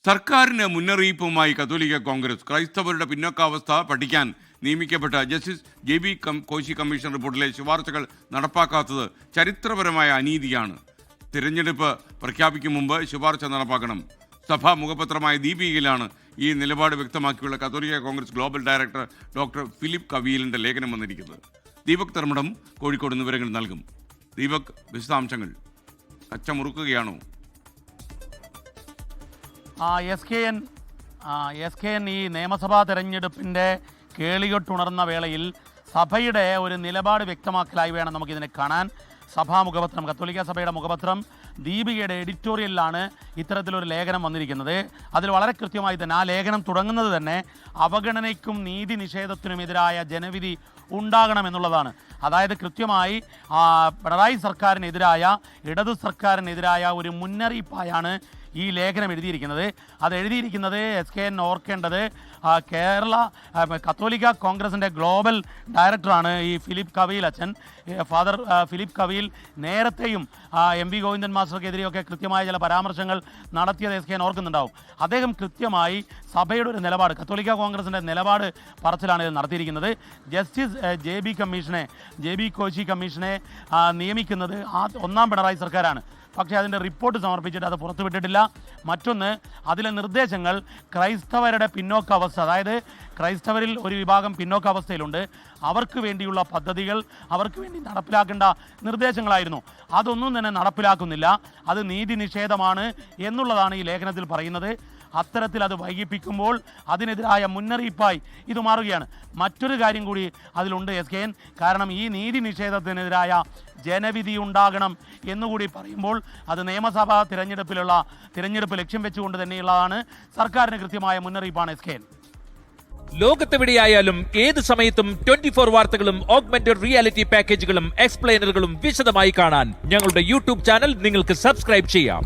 സർക്കാരിന് മുന്നറിയിപ്പുമായി കത്തോലിക്ക കോൺഗ്രസ്. ക്രൈസ്തവരുടെ പിന്നോക്കാവസ്ഥ പഠിക്കാൻ നിയമിക്കപ്പെട്ട ജസ്റ്റിസ് JB കോശി കമ്മീഷൻ റിപ്പോർട്ടിലെ ശുപാർശകൾ നടപ്പാക്കാത്തത് ചരിത്രപരമായ അനീതിയാണ്. തിരഞ്ഞെടുപ്പ് പ്രഖ്യാപിക്കും മുമ്പ് ശുപാർശ നടപ്പാക്കണം. സഭാ മുഖപത്രമായ ദീപികയിലാണ് ഈ നിലപാട് വ്യക്തമാക്കിയുള്ള കത്തോലിക്ക Congress global director doctor Philip കവീലിൻ്റെ ലേഖനം വന്നിരിക്കുന്നത്. ദീപക് തെർമടം കോഴിക്കോട് വിവരങ്ങൾ നൽകും. ദീപക്, വിശദാംശങ്ങൾ. കച്ചമുറുക്കുകയാണോ? SKN ഈ നിയമസഭാ തെരഞ്ഞെടുപ്പിൻ്റെ കേളികൊട്ടുണർന്ന വേളയിൽ സഭയുടെ ഒരു നിലപാട് വ്യക്തമാക്കലായി വേണം നമുക്കിതിനെ കാണാൻ. സഭാ മുഖപത്രം, കത്തോലിക്ക സഭയുടെ മുഖപത്രം ദീപികയുടെ എഡിറ്റോറിയലിലാണ് ഇത്തരത്തിലൊരു ലേഖനം വന്നിരിക്കുന്നത്. അതിൽ വളരെ കൃത്യമായി തന്നെ ആ ലേഖനം തുടങ്ങുന്നത് തന്നെ അവഗണനയ്ക്കും നീതി നിഷേധത്തിനുമെതിരായ ജനവിധി ഉണ്ടാകണമെന്നുള്ളതാണ്. അതായത് കൃത്യമായി പിണറായി സർക്കാരിനെതിരായ, ഇടതു സർക്കാരിനെതിരായ ഒരു മുന്നറിയിപ്പായാണ് ഈ ലേഖനം എഴുതിയിരിക്കുന്നത്. അത് എഴുതിയിരിക്കുന്നത് SKN ഓർക്കേണ്ടത് കേരള കത്തോലിക്ക കോൺഗ്രസിൻ്റെ ഗ്ലോബൽ ഡയറക്ടറാണ് ഈ ഫിലിപ്പ് കവീൽ അച്ഛൻ. ഫാദർ ഫിലിപ്പ് കവീൽ നേരത്തെയും MV ഗോവിന്ദൻ മാസ്റ്റർക്കെതിരെയൊക്കെ കൃത്യമായ ചില പരാമർശങ്ങൾ നടത്തിയത് SKN ഓർക്കുന്നുണ്ടാവും. അദ്ദേഹം കൃത്യമായി സഭയുടെ ഒരു നിലപാട്, കത്തോലിക്ക കോൺഗ്രസിൻ്റെ നിലപാട് പറച്ചിലാണ് ഇത് നടത്തിയിരിക്കുന്നത്. ജസ്റ്റിസ് JB കോശി കമ്മീഷനെ നിയമിക്കുന്നത് ഒന്നാം പിണറായി സർക്കാരാണ്. പക്ഷേ അതിൻ്റെ റിപ്പോർട്ട് സമർപ്പിച്ചിട്ട് അത് പുറത്തുവിട്ടിട്ടില്ല. മറ്റൊന്ന്, അതിലെ നിർദ്ദേശങ്ങൾ ക്രൈസ്തവരുടെ പിന്നോക്കാവസ്ഥ, അതായത് ക്രൈസ്തവരിൽ ഒരു വിഭാഗം പിന്നോക്കാവസ്ഥയിലുണ്ട്, അവർക്ക് വേണ്ടിയുള്ള പദ്ധതികൾ, അവർക്ക് വേണ്ടി നടപ്പിലാക്കേണ്ട നിർദ്ദേശങ്ങളായിരുന്നു. അതൊന്നും തന്നെ നടപ്പിലാക്കുന്നില്ല. അത് നീതി നിഷേധമാണ് എന്നുള്ളതാണ് ഈ ലേഖനത്തിൽ പറയുന്നത്. അത്തരത്തിൽ അത് വൈകിപ്പിക്കുമ്പോൾ അതിനെതിരായ മുന്നറിയിപ്പായി ഇത് മാറുകയാണ്. മറ്റൊരു കാര്യം കൂടി അതിലുണ്ട് SKN. കാരണം ഈ നീതി നിഷേധത്തിനെതിരായ ജനവിധി ഉണ്ടാകണം എന്നുകൂടി പറയുമ്പോൾ അത് നിയമസഭാ തിരഞ്ഞെടുപ്പ് ലക്ഷ്യം വെച്ചുകൊണ്ട് തന്നെയുള്ളതാണ്. സർക്കാരിന് കൃത്യമായ മുന്നറിയിപ്പാണ് SKN. ലോകത്തെവിടെയായാലും ഏത് സമയത്തും 24 വാർത്തകളും ഓഗ്മെന്റഡ് റിയാലിറ്റി പാക്കേജുകളും എക്സ്പ്ലെയിനറുകളും വിശദമായി കാണാൻ ഞങ്ങളുടെ YouTube ചാനൽ നിങ്ങൾക്ക് സബ്സ്ക്രൈബ് ചെയ്യാം.